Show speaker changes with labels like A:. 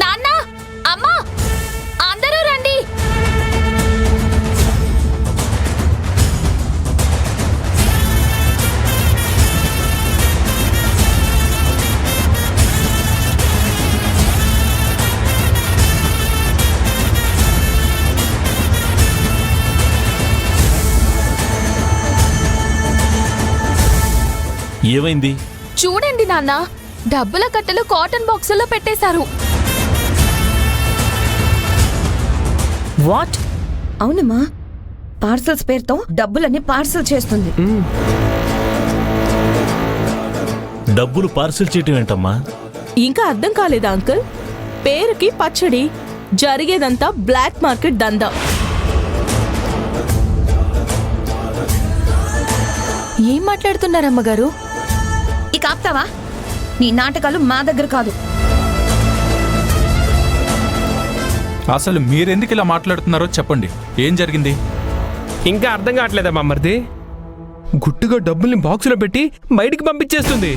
A: నాన్న, అమ్మా, అందరూ రండి.
B: ఏమైంది?
A: చూడండి నాన్న, డబ్బుల కట్టలు కాటన్ బాక్సుల్లో పెట్టేశారు.
C: వాట్?
D: అవునమ్మా, పార్సల్స్ పేరుతో డబ్బులన్నీ పార్సల్ చేస్తుంది.
B: డబ్బులు పార్సిల్ చేయటం ఏంటమ్మా?
C: ఇంకా అర్థం కాలేదా అంకుల్? పేరుకి పచ్చడి, జరిగేదంతా బ్లాక్ మార్కెట్ దందా.
A: ఏం మాట్లాడుతున్నారమ్మగారు?
D: ఇక ఆప్తావా? నీ నాటకాలు మా దగ్గర కాదు.
E: అసలు మీరెందుకు ఇలా మాట్లాడుతున్నారో చెప్పండి. ఏం జరిగింది?
F: ఇంకా అర్థం కావట్లేదా మమ్మర్ది? గుట్టుగా డబ్బుల్ని బాక్సులో పెట్టి బయటికి పంపించేస్తుంది.